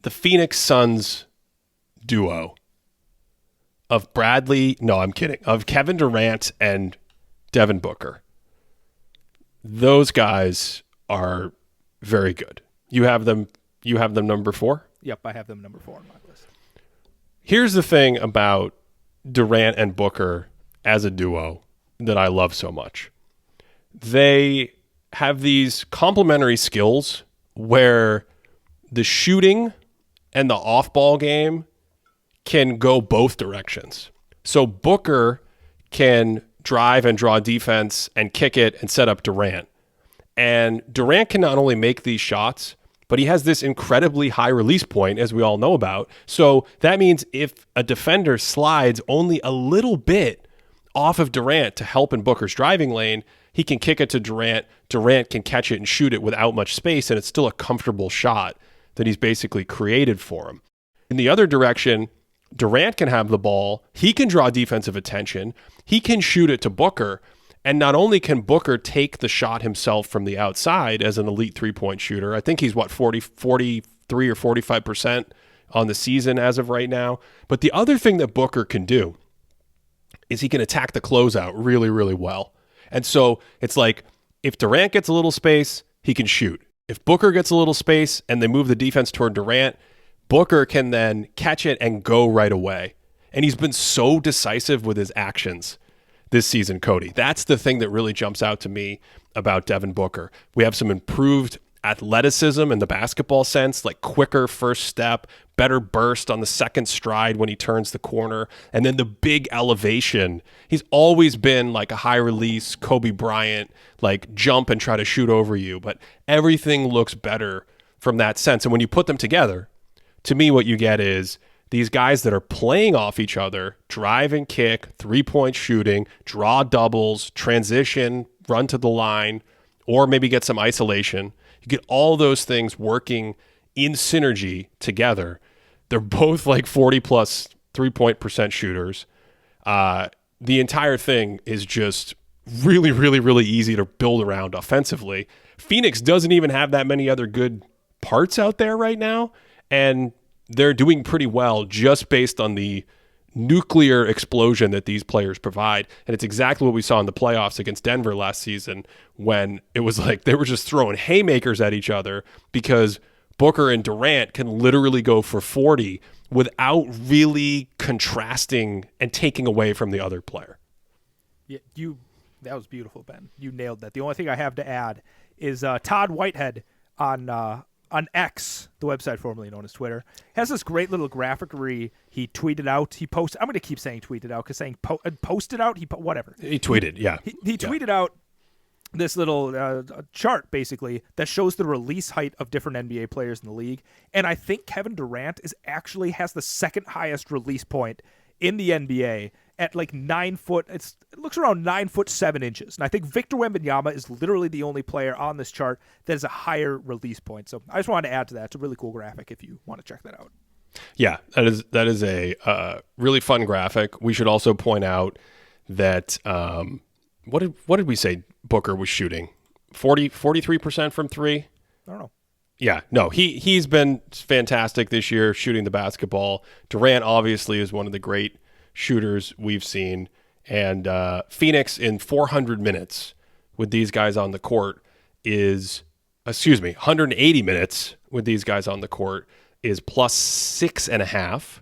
the Phoenix Suns duo of Kevin Durant and Devin Booker. Those guys are very good. You have them number 4? Yep, I have them number 4 on my list. Here's the thing about Durant and Booker as a duo that I love so much. They have these complementary skills where the shooting and the off-ball game can go both directions. So Booker can drive and draw defense and kick it and set up Durant. And Durant can not only make these shots, but he has this incredibly high release point, as we all know about. So that means if a defender slides only a little bit off of Durant to help in Booker's driving lane, he can kick it to Durant. Durant can catch it and shoot it without much space, and it's still a comfortable shot that he's basically created for him. In the other direction, Durant can have the ball. He can draw defensive attention. He can shoot it to Booker. And not only can Booker take the shot himself from the outside as an elite three-point shooter, I think he's 43 or 45% on the season as of right now. But the other thing that Booker can do is he can attack the closeout really, really well. And so it's like if Durant gets a little space, he can shoot. If Booker gets a little space and they move the defense toward Durant, Booker can then catch it and go right away. And he's been so decisive with his actions this season, Cody. That's the thing that really jumps out to me about Devin Booker. We have some improved athleticism in the basketball sense, like quicker first step, better burst on the second stride when he turns the corner, and then the big elevation. He's always been like a high release Kobe Bryant, like jump and try to shoot over you, but everything looks better from that sense. And when you put them together, to me what you get is these guys that are playing off each other, drive and kick, three-point shooting, draw doubles, transition, run to the line, or maybe get some isolation. You get all those things working in synergy together. They're both like 40-plus three-point percent shooters. The entire thing is just really, really, really easy to build around offensively. Phoenix doesn't even have that many other good parts out there right now, and they're doing pretty well just based on the nuclear explosion that these players provide. And it's exactly what we saw in the playoffs against Denver last season when it was like they were just throwing haymakers at each other because Booker and Durant can literally go for 40 without really contrasting and taking away from the other player. Yeah, that was beautiful, Ben. You nailed that. The only thing I have to add is Todd Whitehead on X, the website formerly known as Twitter, has this great little graphic where he tweeted out. He posted. I'm going to keep saying tweeted out because saying posted out. Whatever. He tweeted. Yeah. He tweeted out this little chart basically that shows the release height of different NBA players in the league, and I think Kevin Durant has the second highest release point in the NBA at like 9 foot. It looks around 9'7" and I think Victor Wembanyama is literally the only player on this chart that has a higher release point. So I just wanted to add to that. It's a really cool graphic if you want to check that out. Yeah, that is a really fun graphic. We should also point out that what did we say Booker was shooting? 43% from three? I don't know. Yeah, no, he's been fantastic this year shooting the basketball. Durant obviously is one of the great shooters we've seen. And Phoenix in 400 minutes with these guys on the court 180 minutes with these guys on the court is plus 6.5.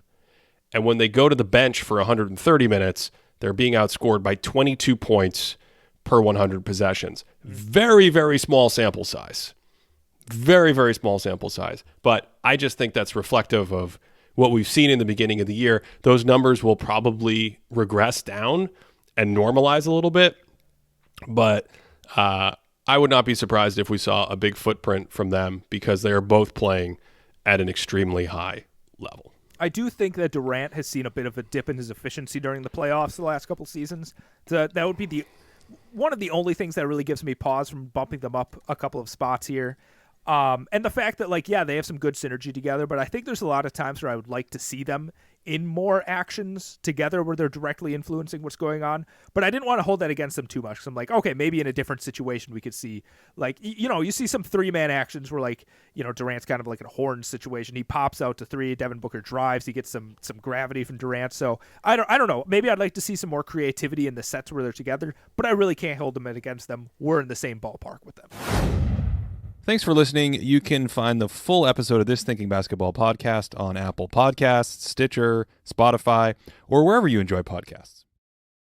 And when they go to the bench for 130 minutes, they're being outscored by 22 points per 100 possessions. Very, very small sample size. Very, very small sample size. But I just think that's reflective of what we've seen in the beginning of the year. Those numbers will probably regress down and normalize a little bit. But I would not be surprised if we saw a big footprint from them because they are both playing at an extremely high level. I do think that Durant has seen a bit of a dip in his efficiency during the playoffs the last couple seasons. That would be one of the only things that really gives me pause from bumping them up a couple of spots here. And the fact that, like, yeah, they have some good synergy together, but I think there's a lot of times where I would like to see them in more actions together where they're directly influencing what's going on. But I didn't want to hold that against them too much. Cause I'm like, okay, maybe in a different situation we could see, like, you see some 3-man actions where, like, Durant's kind of like in a horn situation. He pops out to 3. Devin Booker drives. He gets some gravity from Durant. So I don't know. Maybe I'd like to see some more creativity in the sets where they're together, but I really can't hold them against them. We're in the same ballpark with them. Thanks for listening. You can find the full episode of this Thinking Basketball podcast on Apple Podcasts, Stitcher, Spotify, or wherever you enjoy podcasts.